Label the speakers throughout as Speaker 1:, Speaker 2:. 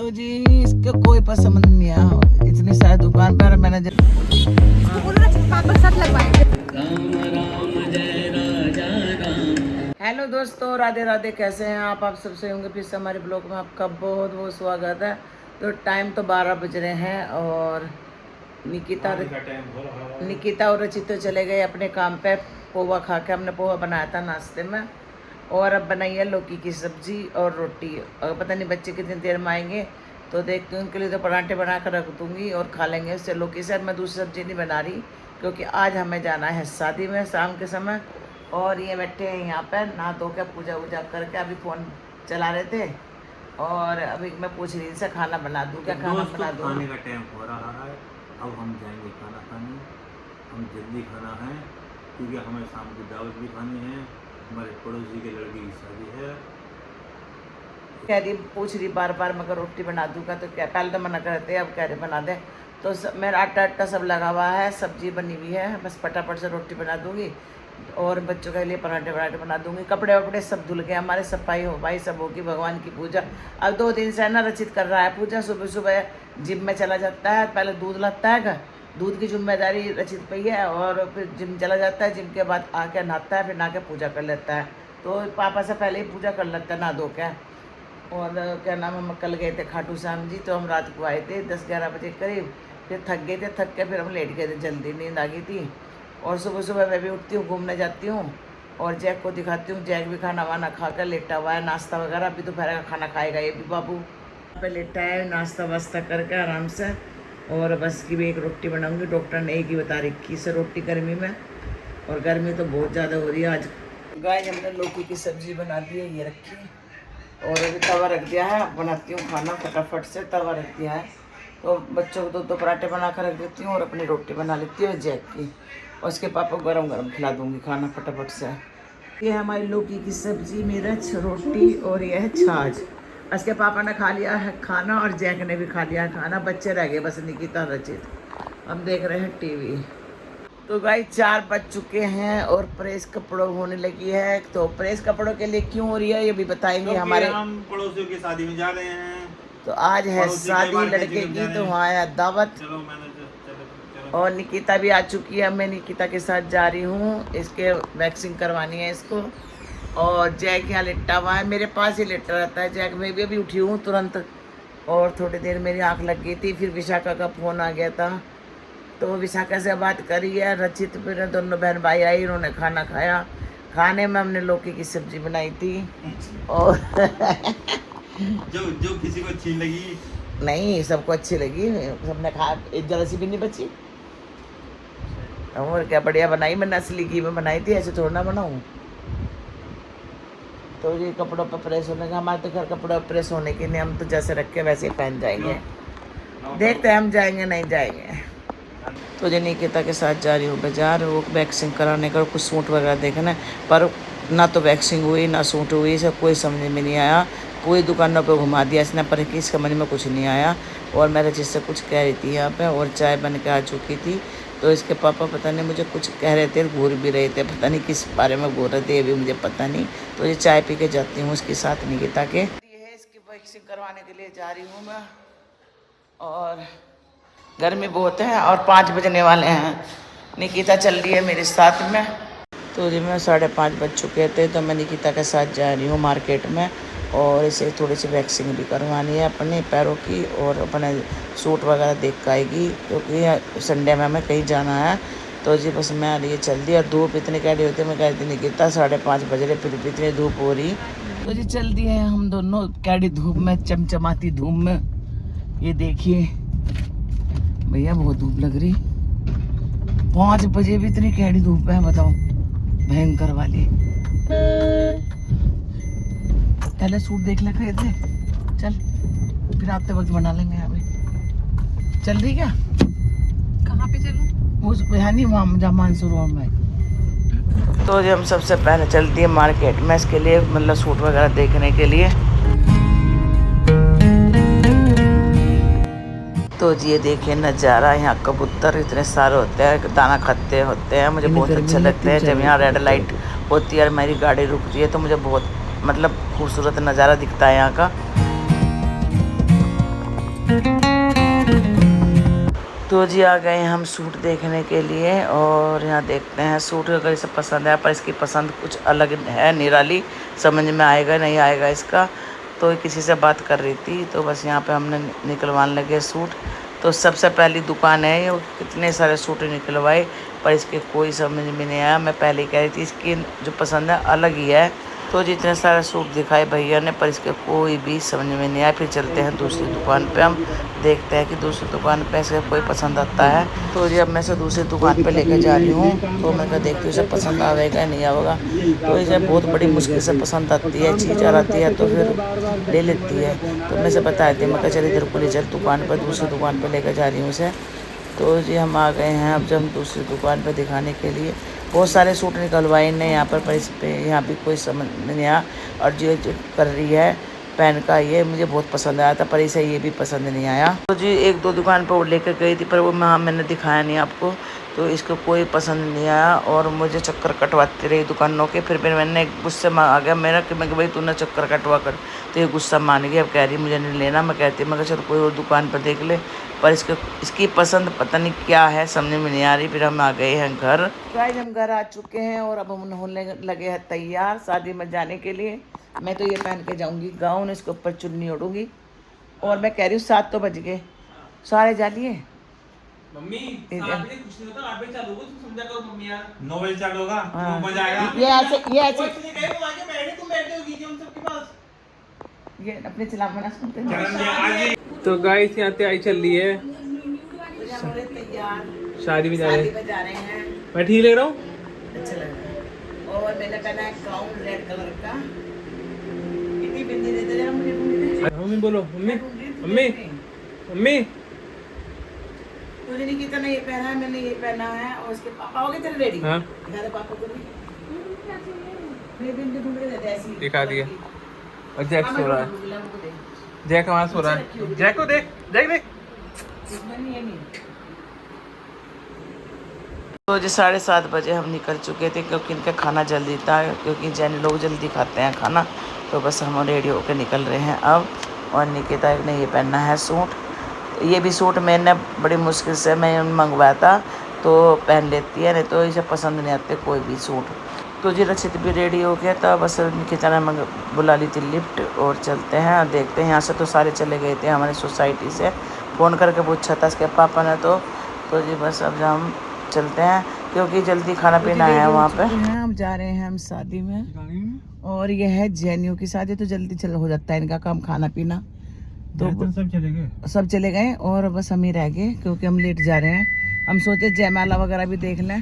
Speaker 1: तो जी इसको कोई पसंद नहीं आया, इतनी सारी दुकान पर मैंने
Speaker 2: पापा के साथ लगवाएंगे।
Speaker 1: हेलो दोस्तों, राधे राधे। कैसे हैं आप सब सही होंगे। फिर से हमारे ब्लॉग में आपका बहुत बहुत स्वागत है। तो टाइम तो 12 बज रहे हैं और निकिता और रचित तो चले गए अपने काम पे। पोहा खा के, हमने पोहा बनाया था नाश्ते में और अब बनाई है लौकी की सब्जी और रोटी। और पता नहीं बच्चे कितनी देर में आएंगे तो देखती हूँ। उनके लिए तो पराठे बना कर रख दूँगी और खा लेंगे उससे लौकी से। मैं दूसरी सब्जी नहीं बना रही क्योंकि आज हमें जाना है शादी में शाम के समय। और ये बैठे हैं यहाँ पर नहा धो के पूजा वूजा करके, अभी फ़ोन चला रहे थे। और अभी मैं पूछ रही थी खाना बना दूँ क्या, खाना बना दूँ।
Speaker 3: खाने का टाइम हो रहा है, अब हम जाएंगे खाना खाने। हम जल्दी खाना है क्योंकि हमें शाम की दावत भी खानी है। हमारे पड़ोसी के लड़के की शादी है।
Speaker 1: कह रही पूछ रही बार बार मगर रोटी बना दूँगा तो क्या, पहले तो मना करते अब कह रहे बना दे। तो मेरा आटा सब लगा हुआ है, सब्जी बनी हुई है, बस फटाफट से रोटी बना दूँगी और बच्चों के लिए पराठे बना दूँगी। कपड़े वपड़े सब धुल गए हमारे, सफाई हो भाई सब होगी। भगवान की पूजा अब 2 दिन से है ना, रचित कर रहा है पूजा। सुबह सुबह जिम में चला जाता है, पहले दूध लाता है, दूध की जिम्मेदारी रचित पे ही है। और फिर जिम चला जाता है, जिम के बाद आके नहाता है, फिर नहा के पूजा कर लेता है। तो पापा से पहले ही पूजा कर लेता है नहा धो के। और क्या नाम, हम कल गए थे खाटू श्याम जी, तो हम रात को आए थे 10-11 बजे करीब। फिर थक गए थे, थक के फिर हम लेट गए थे, जल्दी नींद आ गई थी। और सुबह सुबह मैं भी उठती हूँ, घूमने जाती हूँ और जैक को दिखाती हूँ। जैक भी खाना वाना खा कर लेटा हुआ है, नाश्ता वगैरह। अभी दोपहर का खाना खाएगा ये भी बाबू। पे लेटा है नाश्ता वास्ता करके आराम से। और बस की भी एक रोटी बनाऊंगी, डॉक्टर ने एक ही बता रखी से रोटी गर्मी में, और गर्मी तो बहुत ज़्यादा हो रही है आज। गाय हमने लौकी की सब्जी बना दी है, ये रखी और अभी तवा रख दिया है। बनाती हूँ खाना फटाफट से, तवा रख दिया है। तो बच्चों को दो पराठे बना कर रख देती हूँ और अपनी रोटी बना लेती हूँ जैक की। और उसके पापा को गरम गरम खिला दूँगी खाना फटाफट से। ये है हमारी लौकी की सब्जी, मिर्च, रोटी और ये है छाछ। उसके पापा ने खा लिया है खाना और जैक ने भी खा लिया है खाना। बच्चे रह गए बस निकिता रचित। हम देख रहे हैं टीवी। तो गाइस 4 बज चुके हैं और प्रेस कपड़ों होने लगी है। तो प्रेस कपड़ों के लिए क्यों हो रही है ये भी बताएंगे हमारे।
Speaker 3: हम पड़ोसियों की शादी में जा रहे हैं।
Speaker 1: तो आज है शादी लड़के की, तो वहाँ है दावत।
Speaker 3: चलो
Speaker 1: और निकिता भी आ चुकी है, मैं निकिता के साथ जा रही हूँ। इसके वैक्सिंग करवानी है इसको। और जैक यहाँ लेटा हुआ है, मेरे पास ही लेटा रहता है जैक। मैं भी अभी उठी हूँ तुरंत और थोड़ी देर मेरी आँख लग गई थी। फिर विशाखा का फ़ोन आ गया था तो विशाखा से बात करी है। रचित फिर दोनों बहन भाई आई, उन्होंने खाना खाया। खाने में हमने लौकी की सब्जी बनाई थी और
Speaker 3: जो किसी को अच्छी लगी
Speaker 1: नहीं, सबको अच्छी लगी, सबने खा, एक जरा सी भी नहीं बची। और क्या बढ़िया बनाई, मैंने असली घी में बनाई थी, ऐसे थोड़ा ना बनाऊँ। तो ये कपड़ों पर प्रेस होने का, हमारे तो घर कपड़ों पर प्रेस होने के लिए हम तो जैसे रख के वैसे ही पहन जाएंगे। देखते हैं हम जाएंगे नहीं जाएंगे। तो जो निकिता के साथ जा रही हूँ बाजार, वो वैक्सिंग कराने का कुछ सूट वगैरह देखना है। पर ना तो वैक्सिंग हुई ना सूट हुई, सब कोई समझ में नहीं आया। पूरी दुकानों पे घुमा दिया इसने पर किस समझ में कुछ नहीं आया। और मेरे जिससे कुछ कह रही थी यहाँ पे, और चाय बन के आ चुकी थी। तो इसके पापा पता नहीं मुझे कुछ कह रहे थे, घूर भी रहे थे, पता नहीं किस बारे में घूर रहे थे ये भी मुझे पता नहीं। तो ये चाय पी के जाती हूँ उसके साथ निकिता के। ये है इसकी वैक्सिंग करवाने के लिए जा रही हूँ मैं। और गर्मी बहुत है और 5 बजने वाले हैं। निकिता चल रही है मेरे साथ में। तो जी मैं 5:30 बज चुके थे, तो मैं निकिता के साथ जा रही हूँ मार्केट में। और इसे थोड़ी सी वैक्सिंग भी करवानी है अपने पैरों की, और अपने सूट वगैरह देख के आएगी क्योंकि संडे में हमें कहीं जाना है। तो जी बस मैं आ रही है चल दी। और धूप इतनी कैडी होती है, मैं कहती निकिता 5:30 बज रहे फिर भी इतनी धूप हो रही। तो जी चल दिए हैं हम दोनों कैडी धूप में, चमचमाती धूप में। ये देखिए भैया बहुत धूप लग रही, 5 बजे भी इतनी कैडी धूप है, बताओ भयंकर वाली। पहले सूट देख ले खरीदे, चल फिर आते वक्त बना लेंगे। अभी चल रही क्या?
Speaker 2: कहाँ पे चलूं?
Speaker 1: उस है नहीं वहाँ जहाँ मानसूर में। तो जी हम सबसे पहले चलती है मार्केट में इसके लिए, मतलब सूट वगैरह देखने के लिए। तो जी ये देखिए नज़ारा, यहाँ कबूतर इतने सारे होते हैं, दाना खाते होते हैं। मुझे बहुत अच्छे लगते हैं जब यहाँ रेड लाइट होती है और मेरी गाड़ी रुकती है, तो मुझे बहुत मतलब खूबसूरत नज़ारा दिखता है यहाँ का। तो जी आ गए हम सूट देखने के लिए और यहाँ देखते हैं सूट अगर इसे पसंद है, पर इसकी पसंद कुछ अलग है, निराली, समझ में आएगा नहीं आएगा इसका। तो किसी से बात कर रही थी तो बस यहाँ पे हमने निकलवाने लगे सूट। तो सबसे पहली दुकान है ये, कितने सारे सूट निकलवाए पर इसके कोई समझ में नहीं आया। मैं पहले ही कह रही थी इसकी जो पसंद है अलग ही है। तो जितने सारे सूट दिखाए भैया ने पर इसके कोई भी समझ में नहीं आया। फिर चलते हैं दूसरी दुकान पे, हम देखते हैं कि दूसरी दुकान पे ऐसे कोई पसंद आता है। तो जी अब मैं से दूसरी दुकान पे लेकर जा रही हूँ। तो मैं क्या देखती हूँ इसे पसंद आएगा नहीं आएगा। तो इसे बहुत बड़ी मुश्किल से पसंद आती है, चीज़ आती है तो फिर ले लेती है। तो मैं से बता दी, मैं चल इधर को ले चल दुकान पर, दूसरी दुकान पर लेकर जा रही हूँ इसे। तो जी हम आ गए हैं अब जब हम दूसरी दुकान पर दिखाने के लिए। बहुत सारे सूट निकलवाए ने यहाँ पर इस पे यहाँ भी कोई समझ नहीं आया। और जो कर रही है पेन का ये मुझे बहुत पसंद आया था, पर इसे ये भी पसंद नहीं आया। तो जी एक दो दुकान पर वो लेकर गई थी पर वो मैंने दिखाया नहीं आपको। तो इसको कोई पसंद नहीं आया और मुझे चक्कर कटवाती रही दुकानों के। फिर मैंने गुस्से में आ गया मेरा कि मैं भाई तूने चक्कर कटवा कर। तो ये गुस्सा मान गई, अब कह रही मुझे नहीं लेना। मैं कहती मैं चलो कोई और दुकान पर देख ले, पर इसकी पसंद पता नहीं क्या है, समझ में नहीं आ रही। फिर हम आ गए हैं घर। गाइस हम घर आ चुके हैं और अब हम होने लगे हैं तैयार शादी में जाने के लिए। मैं तो ये पहन के जाऊंगी गाउन, इसके ऊपर चुन्नी ओढ़ूंगी। और मैं कह रही हूँ 7 तो बज गए, सारे जा लिए।
Speaker 4: मम्मी 7 बजे कुछ नहीं होता, 8 बजे चालू होगा, तुम समझा करो मम्मी यार।
Speaker 3: 9 बजे चालू होगा,
Speaker 1: हाँ।
Speaker 3: 9 बजे आएगा।
Speaker 1: ये ऐसे
Speaker 4: कोई तुझे कहे तुम आके बैठे, तुम बैठे हो कीजिए हम सबके पास।
Speaker 1: ये अपने चला मना सुनते हैं।
Speaker 3: चरण जी आज
Speaker 4: तो गाइस यहाँ तैयारी चल रही है,
Speaker 1: तैयार
Speaker 4: शादी में जा रहे
Speaker 1: शादी
Speaker 4: हैं।
Speaker 1: में जा रहे हैं।
Speaker 4: मैं ठीक लग रहा हूँ।
Speaker 1: अच्छा लग रहा है। और मैंने पहना है गाउन रेड कलर का। इतनी बिंदी दे दे जरा मुझे, बिंदी दे।
Speaker 4: मम्मी बोलो, मम्मी मम्मी मम्मी।
Speaker 1: तुझे नहीं कितना ये पहना है, मैंने ये पहना है। और उसके पापा हो गए तेरे रेडी?
Speaker 4: हाँ
Speaker 1: दिखा दे पापा को भी। मेरी बिंदी ढूंढ के दे दे ऐसी।
Speaker 4: दिखा दिया। और जैक
Speaker 1: हाँ,
Speaker 4: सो
Speaker 1: मैं
Speaker 4: रहा है,
Speaker 1: ढूंढ लूँगी, हमको दे।
Speaker 4: जैक वहाँ सो रहा है। जैक को देख, जैक देख।
Speaker 1: इसमें नहीं है नहीं। तो जी 7:30 बजे हम निकल चुके थे क्योंकि इनका खाना जल्दी था, क्योंकि जैन लोग जल्दी खाते हैं खाना। तो बस हम रेडी होकर निकल रहे हैं अब। और निकिता ने ये पहनना है सूट। ये भी सूट मैंने बड़ी मुश्किल से मैं मंगवाया था तो पहन लेती है, नहीं तो इसे पसंद नहीं आते कोई भी सूट। तो जी रचित भी रेडी हो गया था, बस निकिता ने बुला ली थी लिफ्ट और चलते हैं और देखते हैं। यहाँ से तो सारे चले गए थे हमारी सोसाइटी से, फ़ोन करके पूछा था इसके पापा ने। तो जी बस अब हम चलते हैं क्योंकि जल्दी खाना पीना है वहाँ पे। हम जा रहे हैं हम शादी में, और यह है जेनियो की शादी, तो जल्दी चल हो जाता है इनका काम खाना पीना। तो सब चले गए और बस हम ही रह गए क्योंकि हम लेट जा रहे हैं। हम सोचे जयमाला वगैरह भी देख लें।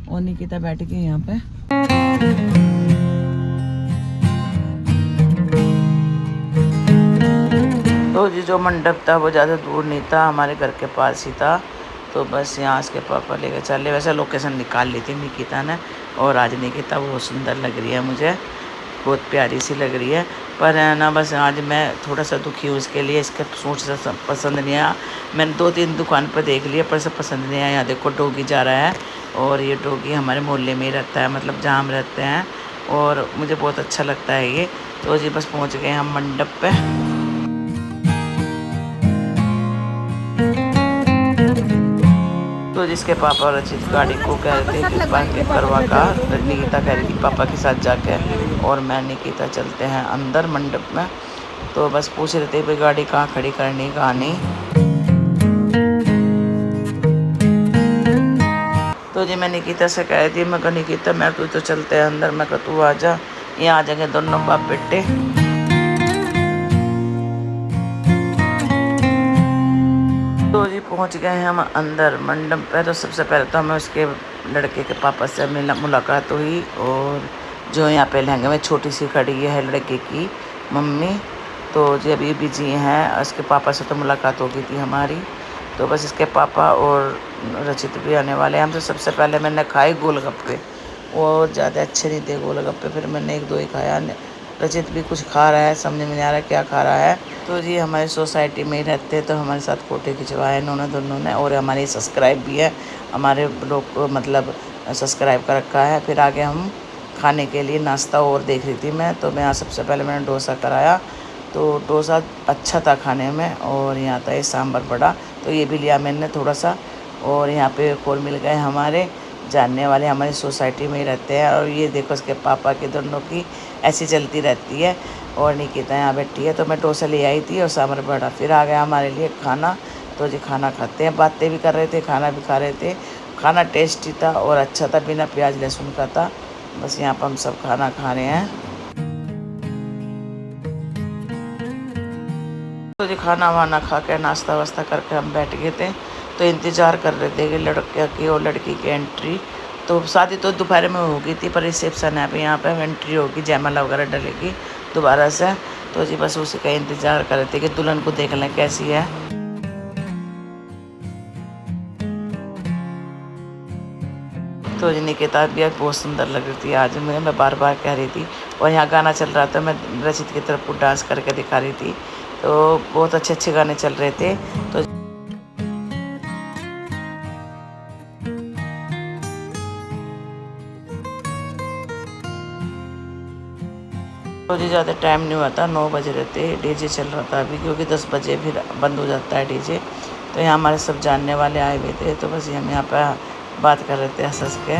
Speaker 1: और निकिता बैठ गई यहाँ पे। तो जी जो मंडप था वो ज़्यादा दूर नहीं था, हमारे घर के पास ही था। तो बस यहाँ इसके पापा लेकर चले। वैसे लोकेशन निकाल ली थी निकिता ने। और आज निकिता बहुत सुंदर लग रही है, मुझे बहुत प्यारी सी लग रही है। पर है ना बस आज मैं थोड़ा सा दुखी हूँ इसके लिए, इसका सूट से पसंद नहीं आया। मैंने 2-3 दुकान पर देख लिया पर से पसंद नहीं आया। यहाँ देखो डॉगी जा रहा है और ये डॉगी हमारे मोहल्ले में ही रहता है, मतलब जहाँ हम रहते हैं, और मुझे बहुत अच्छा लगता है ये। तो जी बस पहुँच गए हम मंडप पे। तो जिसके पापा और रचित गाड़ी को कह रहे थे कि पार्किंग करवा का, निकिता कह रही थी पापा के साथ जाके, और मैं निकिता चलते हैं अंदर मंडप में। तो बस पूछ रहे थे भाई गाड़ी कहाँ खड़ी करनी कहाँ नहीं। तो जी मैं निकिता से कह रही थी, मैं कहा निकिता मैं तू तो चलते हैं अंदर, मैं कहा तू आ जा, यहाँ आ जाएंगे दोनों बाप बेटे। तो जी पहुंच गए हैं हम अंदर मंडप पे। तो सबसे पहले तो हमें उसके लड़के के पापा से मुलाकात हुई, और जो यहाँ पे लहंगे में छोटी सी खड़ी है लड़के की मम्मी। तो जी अभी बिजी हैं, उसके पापा से तो मुलाकात हो गई थी हमारी। तो बस इसके पापा और रचित भी आने वाले हैं। हमसे सबसे पहले मैंने खाए गोलगप्पे, वो ज़्यादा अच्छे नहीं थे गोलगप्पे, फिर मैंने 1-2 ही खाया। रचित भी कुछ खा रहा है, समझ में नहीं आ रहा क्या खा रहा है। तो जी हमारी सोसाइटी में ही रहते हैं, तो हमारे साथ फ़ोटो खिंचवाए इन्होंने दोनों ने, और हमारी सब्सक्राइब भी है, हमारे लोग को मतलब सब्सक्राइब कर रखा है। फिर आगे हम खाने के लिए नाश्ता और देख रही थी मैं। तो मैं यहाँ सबसे पहले मैंने डोसा कराया, तो डोसा अच्छा था खाने में। और यहाँ था ये सांभर बड़ा, तो ये भी लिया मैंने थोड़ा सा। और यहाँ पे एक और मिल गए हमारे जानने वाले, हमारी सोसाइटी में ही रहते हैं। और ये देखो उसके पापा के दोनों की ऐसी चलती रहती है। और निकिता यहाँ बैठी है। तो मैं डोसा ले आई थी और सांभर बड़ा। फिर आ गया हमारे लिए खाना। तो जी खाना खाते हैं, बातें भी कर रहे थे, खाना भी खा रहे थे। खाना टेस्टी था और अच्छा था, बिना प्याज लहसुन का था। बस यहाँ पर हम सब खाना खा रहे हैं। तो जी खाना वाना खा के नाश्ता वास्ता करके हम बैठ गए थे। तो इंतज़ार कर रहे थे कि लड़के की और लड़की की एंट्री। तो शादी तो दोपहर में हो गई थी, पर रिसेप्शन है, यहाँ पे एंट्री होगी, जयमाला वगैरह डलेगी दोबारा से। तो जी बस उसी का इंतज़ार कर रहे थे कि दुल्हन को देख लें कैसी है। तो जी निकिता भी बहुत सुंदर लग रही थी आज, मैं बार बार कह रही थी। और यहाँ गाना चल रहा था, मैं रचित की तरफ को डांस करके दिखा रही थी। तो बहुत अच्छे अच्छे गाने चल रहे थे। तो जी ज़्यादा टाइम नहीं हुआ था, 9 बज रहे थे। डीजे चल रहा था अभी, क्योंकि 10 बजे फिर बंद हो जाता है डीजे। तो यहाँ हमारे सब जानने वाले आए हुए थे। तो बस हम यहाँ पर बात कर रहे थे हंस हंस के।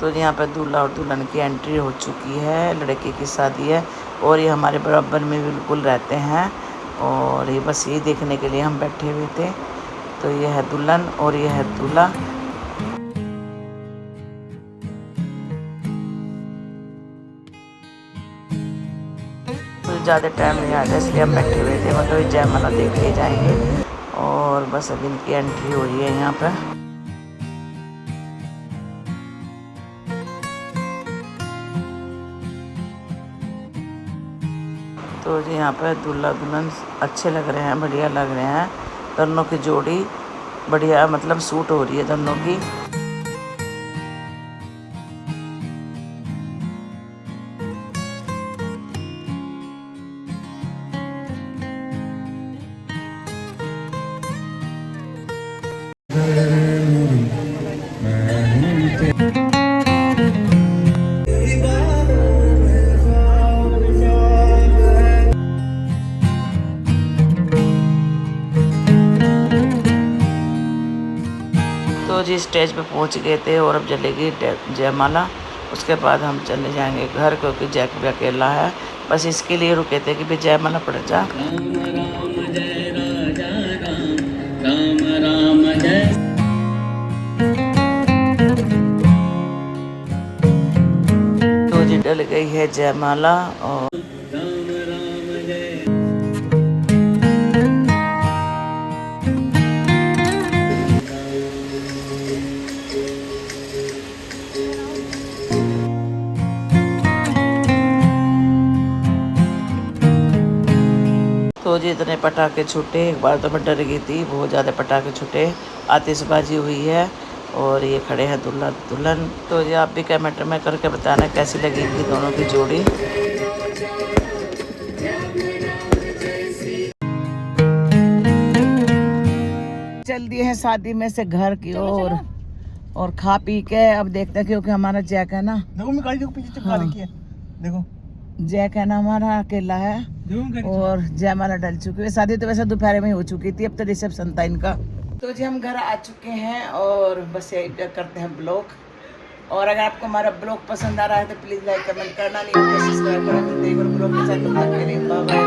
Speaker 1: तो यहाँ पर दूल्हा और दुल्हन की एंट्री हो चुकी है, लड़के की शादी है। और ये हमारे बराबर में बिल्कुल रहते हैं। और ये बस ये देखने के लिए हम बैठे हुए थे। तो ये है दुल्हन और ये है दूल्हा। तो ज़्यादा टाइम नहीं आता, इसलिए हम बैठे हुए थे। मतलब जयमाला देख के जाएंगे। और बस अभी इनकी एंट्री हो रही है यहाँ पर। तो जी यहाँ पर दूल्हा दुल्हन अच्छे लग रहे हैं, बढ़िया लग रहे हैं। दोनों की जोड़ी बढ़िया, मतलब सूट हो रही है दोनों की। तो जी स्टेज पे पहुंच गए थे और अब चलेगी जयमाला। उसके बाद हम चले जाएंगे घर, क्योंकि जैक भी अकेला है। बस इसके लिए रुके थे कि भी जयमाला पड़ जा। राम राम जय। तो जी डल गई है जयमाला। और तो जी इतने पटाखे छूटे, एक बार तो मैं डर गई थी, बहुत ज़्यादा पटाखे छूटे, आतिशबाजी हुई है। और ये खड़े हैं दूल्हा दुल्हन। तो ये आप भी कमेंट में करके बताना कैसी लगेगी दोनों की जोड़ी। चल दिए हैं शादी में से घर की ओर। और खा पी के अब देखते हैं, क्योंकि हमारा जैक है ना,
Speaker 4: देखो मैं गाड़ी पीछे चिपका रखी है। देखो
Speaker 1: जैक है ना हमारा अकेला है। और जयमाला डल चुकी है। शादी तो वैसे दोपहर में ही हो चुकी थी, अब तो रिसेप्शन था इनका। तो जी हम घर आ चुके हैं और बस यही करते हैं ब्लॉग। और अगर आपको हमारा ब्लॉग पसंद आ रहा है तो प्लीज़ लाइक कमेंट करना, नहीं तो सब्सक्राइब करना। मिलते हैं ब्लॉग के साथ, तब तक के लिए बाय बाय।